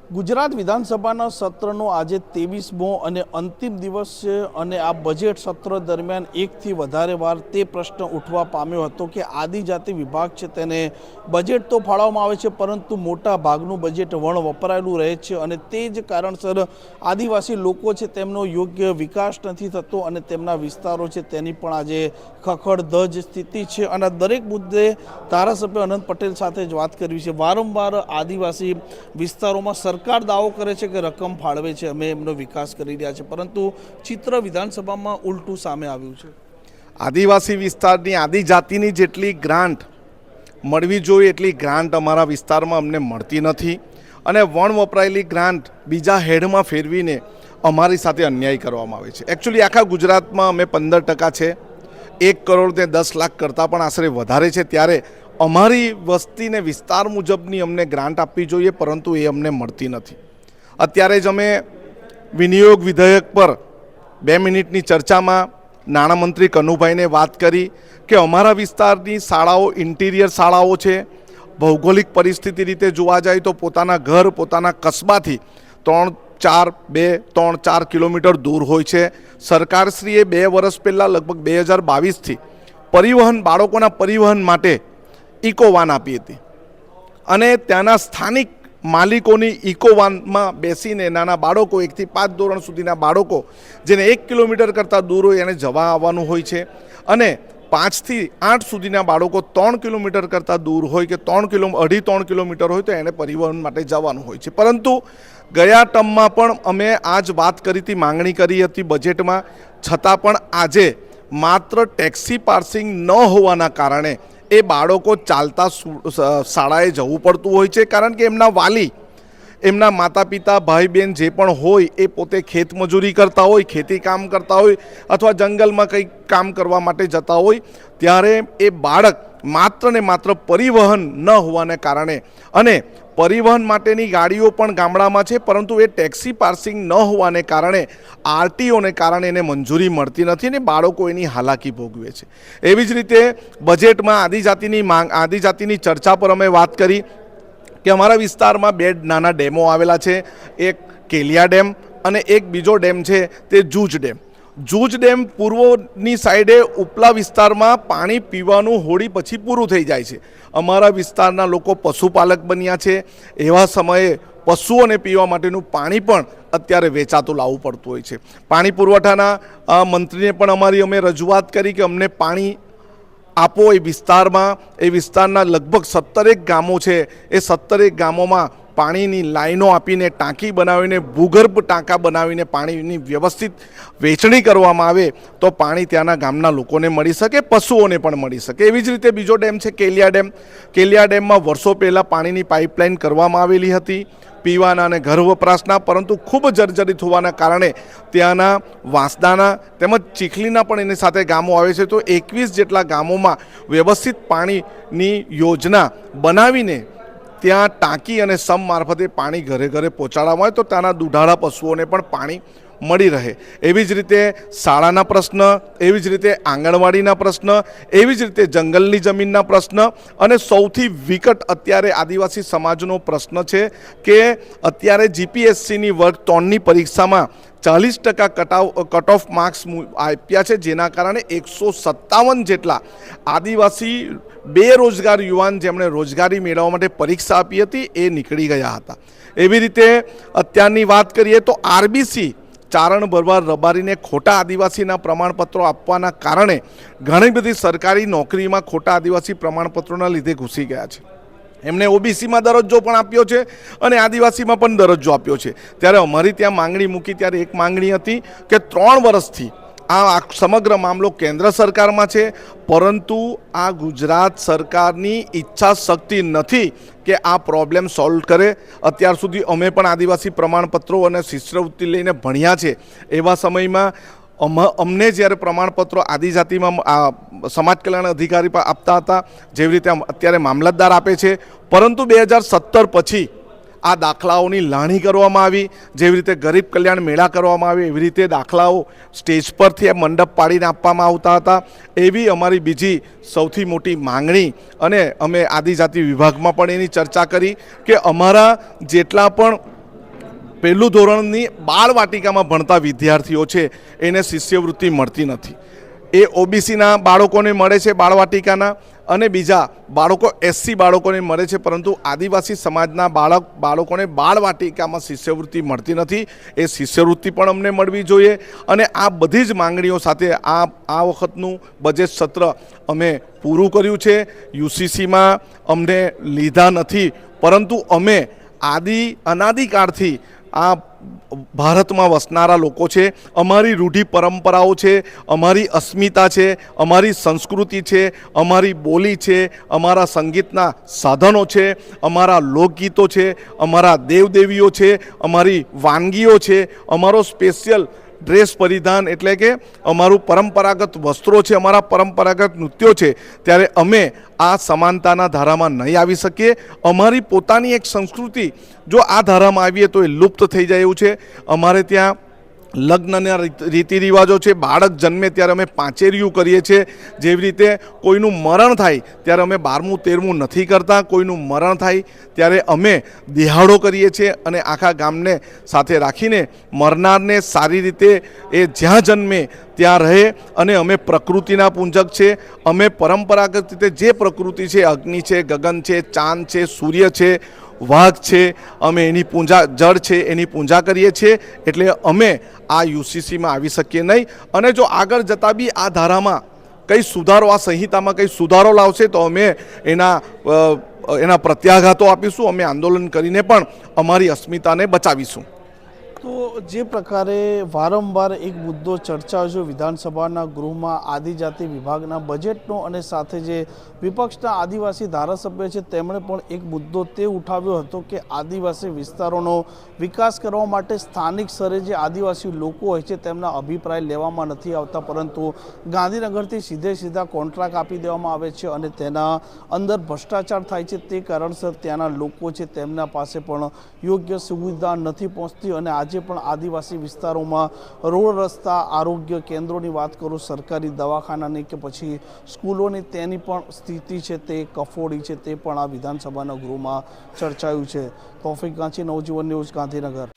ગુજરાત વિધાનસભાના સત્રનો આજે 23મો અને અંતિમ દિવસ છે અને આ બજેટ સત્ર દરમિયાન એકથી વધારે વાર તે પ્રશ્ન ઉઠવા પામ્યો હતો કે આદિજાતિ વિભાગ છે તેને બજેટ તો ફાળવવામાં આવે છે પરંતુ મોટા ભાગનું બજેટ વણ વપરાયેલું રહે છે અને તે જ કારણસર આદિવાસી લોકો છે તેમનો યોગ્ય વિકાસ નથી થતો અને તેમના વિસ્તારો છે તેની પણ આજે ખખડધજ સ્થિતિ છે અને દરેક મુદ્દે ધારાસભ્ય અનંત પટેલ સાથે જ વાત કરવી છે। વારંવાર આદિવાસી વિસ્તારોમાં સરકાર દાવો કરે છે કે રકમ ફાળવે છે, અમે એમનો વિકાસ કરી રહ્યા છે, પરંતુ ચિત્ર વિધાનસભામાં ઉલટું સામે આવ્યું છે। આદિવાસી વિસ્તારની આદિજાતિની જેટલી ગ્રાન્ટ મળવી જોઈએ એટલી ગ્રાન્ટ અમારા વિસ્તારમાં અમને મળતી નથી અને વણ વપરાયેલી ગ્રાન્ટ બીજા હેડમાં ફેરવીને અમારી સાથે અન્યાય કરવામાં આવે છે। એકચ્યુઅલી આખા ગુજરાતમાં અમે 15% છે, 1 કરોડ ને 10 લાખ કરતાં પણ આશરે વધારે છે, ત્યારે અમારી વસ્તીને વિસ્તાર મુજબની અમને ગ્રાન્ટ આપવી જોઈએ પરંતુ એ અમને મળતી નથી। અત્યારે જ અમે વિનિયોગ વિધેયક પર 2 મિનિટની ચર્ચામાં નાણામંત્રી કનુભાઈને વાત કરી કે અમારા વિસ્તારની શાળાઓ ઇન્ટિરિયર શાળાઓ છે, ભૌગોલિક પરિસ્થિતિ રીતે જોવા જાય તો પોતાના ઘર પોતાના કસ્બાથી 3-4 કિલોમીટર દૂર હોય છે। સરકારશ્રીએ 2 વર્ષ પહેલાં લગભગ 2022થી પરિવહન બાળકોના પરિવહન માટે ઇકોવાન આપી હતી અને ત્યાંના સ્થાનિક માલિકોની ઇકોવાનમાં બેસીને નાના બાળકો 1 થી 5 ધોરણ સુધીના બાળકો જેને 1 કિલોમીટર કરતાં દૂર હોય એને જવા આવવાનું હોય છે અને 5 થી 8 સુધીના બાળકો 3 કિલોમીટર કરતાં દૂર હોય કે 2.5-3 કિલોમીટર હોય તો એને પરિવહન માટે જવાનું હોય છે। પરંતુ ગયા ટર્મમાં પણ અમે આ જ વાત કરી હતી, માંગણી કરી હતી બજેટમાં, છતાં પણ આજે માત્ર ટેક્સી પાર્સિંગ ન હોવાના કારણે એ બાળકો ચાલતા શાળાએ જવું પડતું હોય છે, કારણ કે એમના વાલી એમના માતા પિતા ભાઈ બહેન જે પણ હોય એ પોતે ખેતમજૂરી કરતા હોય, ખેતી કામ કરતા હોય અથવા જંગલમાં કંઈક કામ કરવા માટે જતા હોય, ત્યારે એ બાળક માત્ર ને માત્ર પરિવહન ન હોવાને કારણે અને પરિવહન માટેની ગાડીઓ પણ ગામડામાં છે પરંતુ એ ટેક્સી પાર્સિંગ ન હોવાને કારણે આરટીઓને કારણે એને મંજૂરી મળતી નથી ને બાળકો એની હાલાકી ભોગવે છે। એવી જ રીતે બજેટમાં આદિજાતિની ચર્ચા પર અમે વાત કરી કે અમારા વિસ્તારમાં 2 નાના ડેમો આવેલા છે, એક કેલિયા ડેમ અને એક બીજો ડેમ છે તે જૂજ ડેમ। જૂજ ડેમ પૂર્વની સાઈડે ઉપલા વિસ્તારમાં પાણી પીવાનું હોળી પછી પૂરું થઈ જાય છે। અમારા વિસ્તારના લોકો પશુપાલક બન્યા છે, એવા સમયે પશુઓને પીવા માટેનું પાણી પણ અત્યારે વેચાતું લાવવું પડતું હોય છે। પાણી પુરવઠાના મંત્રીને પણ અમે રજૂઆત કરી કે અમને પાણી આપો એ વિસ્તારના લગભગ 17 ગામો છે, એ 17 ગામોમાં પાણીની લાઈનો આપીને ટાંકી બનાવીને ભૂગર્ભ ટાંકા બનાવીને પાણીની વ્યવસ્થિત વેચણી કરવામાં આવે તો પાણી ત્યાંના ગામના લોકોને મળી શકે, પશુઓને પણ મળી શકે। એવી જ રીતે બીજો ડેમ છે કેલિયા ડેમ। કેલિયા ડેમમાં વર્ષો પહેલાં પાણીની પાઇપલાઇન કરવામાં આવેલી હતી પીવાના અને ઘર વપરાશના, પરંતુ ખૂબ જર્જરિત હોવાના કારણે ત્યાંના વાંસદાના તેમજ ચીખલીના પણ એની સાથે ગામો આવે છે, તો 21 જેટલા ગામોમાં વ્યવસ્થિત પાણીની યોજના બનાવીને ત્યાં ટાંકી અને સમ મારફતે પાણી ઘરે ઘરે પહોંચાડવામાં આવે તો ત્યાંના દુધાળા પશુઓને પણ પાણી મળી રહે। એવી જ રીતે શાળાના પ્રશ્ન, એવી જ રીતે આંગણવાડીના પ્રશ્ન, એવી જ રીતે જંગલની જમીનના પ્રશ્ન અને સૌથી વિકટ અત્યારે આદિવાસી સમાજનો પ્રશ્ન છે કે અત્યારે જીપીએસસીની વર્ગ 3ની પરીક્ષામાં 40% કટ ઓફ માર્ક્સ આપ્યા છે, જેના કારણે 157 જેટલા આદિવાસી બેરોજગાર યુવાન જેમણે રોજગારી મેળવવા માટે પરીક્ષા આપી હતી એ નીકળી ગયા હતા। એવી રીતે અત્યારની વાત કરીએ તો આરબીસી ચારણ ભરવાડ રબારીને ખોટા આદિવાસીના પ્રમાણપત્રો આપવાના કારણે ઘણી બધી સરકારી નોકરીમાં ખોટા આદિવાસી પ્રમાણપત્રોના લીધે ઘૂસી ગયા છે। એમણે ઓબીસીમાં દરજ્જો પણ આપ્યો છે અને આદિવાસીમાં પણ દરજ્જો આપ્યો છે। ત્યારે અમારી ત્યાં માંગણી મૂકી ત્યારે એક માંગણી હતી કે 3 વર્ષથી આ સમગ્ર મામલો કેન્દ્ર સરકારમાં છે, પરંતુ આ ગુજરાત સરકારની ઈચ્છા શક્તિ નથી કે આ પ્રોબ્લેમ સોલ્વ કરે। અત્યાર સુધી અમે પણ આદિવાસી પ્રમાણપત્રો અને શિષ્યવૃત્તિ લઈને ભણ્યા છે, એવા સમયમાં અમને જ્યારે પ્રમાણપત્રો આદિજાતિમાં સમાજ કલ્યાણ અધિકારી આપતા હતા, જેવી રીતે અત્યારે મામલતદાર આપે છે, પરંતુ 2017 પછી આ દાખલાઓની લાણી કરવામાં આવી, જેવી રીતે ગરીબ કલ્યાણ મેળા કરવામાં આવે એવી રીતે દાખલાઓ સ્ટેજ પરથી મંડપ પાડીને આપવામાં આવતા હતા। એવી અમારી બીજી સૌથી મોટી માંગણી અને અમે આદિજાતિ વિભાગમાં પણ એની ચર્ચા કરી કે અમારા જેટલા પણ પહેલું ધોરણની બાળવાટિકામાં ભણતા વિદ્યાર્થીઓ છે એને શિષ્યવૃત્તિ મળતી નથી. એ ઓબીસીના બાળકોને મળે છે બાળવાટિકાના, અને બીજા બાળકો એસસી બાળકોને મળે છે, પરંતુ આદિવાસી સમાજના બાળકોને બાળવાટિકામાં શિષ્યવૃત્તિ મળતી નથી. એ શિષ્યવૃત્તિ પણ અમને મળવી જોઈએ. અને આ બધી જ માંગણીઓ સાથે આ વખતનું બજેટ સત્ર અમે પૂરું કર્યું છે. યુસીસીમાં અમને લીધા નથી, પરંતુ અમે અનાદિકાળથી આ ભારતમાં વસનારા લોકો છે. અમારી રૂઢિ પરંપરાઓ છે, અમારી અસ્મિતા છે, અમારી સંસ્કૃતિ છે, અમારી બોલી છે, અમારા સંગીતના સાધનો છે, અમારા લોકગીતો છે, અમારા દેવદેવીઓ છે, અમારી વાનગીઓ છે, અમારો સ્પેશિયલ ડ્રેસ પરિધાન એટલે કે અમારું પરંપરાગત વસ્ત્રો છે, અમારા પરંપરાગત નૃત્યો છે. ત્યારે અમે આ સમાનતાના ધારામાં નહીં આવી શકીએ. અમારી પોતાની એક સંસ્કૃતિ જો આ ધારામાં આવીએ તો એ લુપ્ત થઈ જાય એવું છે. અમારે ત્યાં લગ્નના રીતિ રિવાજો છે. બાળક જન્મે ત્યારે અમે પાંચેરિયું કરીએ છીએ. જેવી રીતે કોઈનું મરણ થાય ત્યારે અમે 12મું 13મું નથી કરતા. કોઈનું મરણ થાય ત્યારે અમે દિહાડો કરીએ છીએ અને આખા ગામને સાથે રાખીને મરનારને સારી રીતે એ જ્યાં જન્મે ત્યાં રહે. અને અમે પ્રકૃતિના પૂંજક છે. અમે પરંપરાગત રીતે જે પ્રકૃતિ છે, અગ્નિ છે, ગગન છે, ચાંદ છે, સૂર્ય છે, વાઘ છે, અમે એની પૂજા, જળ છે એની પૂજા કરીએ છીએ. એટલે અમે આ યુસીસીમાં આવી શકીએ નહીં. અને જો આગળ જતાં બી આ ધારામાં કંઈ સુધારો, આ સંહિતામાં કંઈ સુધારો લાવશે તો અમે એના પ્રત્યાઘાતો આપીશું. અમે આંદોલન કરીને પણ અમારી અસ્મિતાને બચાવીશું. તો જે પ્રકારે વારંવાર એક મુદ્દો ચર્ચાયો છે વિધાનસભાના ગૃહમાં આદિજાતિ વિભાગના બજેટનો, અને સાથે જે વિપક્ષના આદિવાસી ધારાસભ્ય છે તેમણે પણ એક મુદ્દો તે ઉઠાવ્યો હતો કે આદિવાસી વિસ્તારોનો વિકાસ કરવા માટે સ્થાનિક સ્તરે જે આદિવાસી લોકો હોય છે તેમના અભિપ્રાય લેવામાં નથી આવતા, પરંતુ ગાંધીનગરથી સીધા કોન્ટ્રાક્ટ આપી દેવામાં આવે છે અને તેના અંદર ભ્રષ્ટાચાર થાય છે. તે કારણસર ત્યાંના લોકો છે તેમના પાસે પણ યોગ્ય સુવિધા નથી પહોંચતી. અને આજે પણ આદિવાસી વિસ્તારોમાં રોડ, રસ્તા, આરોગ્ય કેન્દ્રોની વાત કરું, સરકારી દવાખાનાની કે પછી સ્કૂલોની, તેની પણ સ્થિતિ છે તે કફોડી છે. તે પણ આ વિધાનસભાના ગૃહમાં ચર્ચાયું છે. તોફિક ગાંચી, નવજીવન ન્યૂઝ, ગાંધીનગર.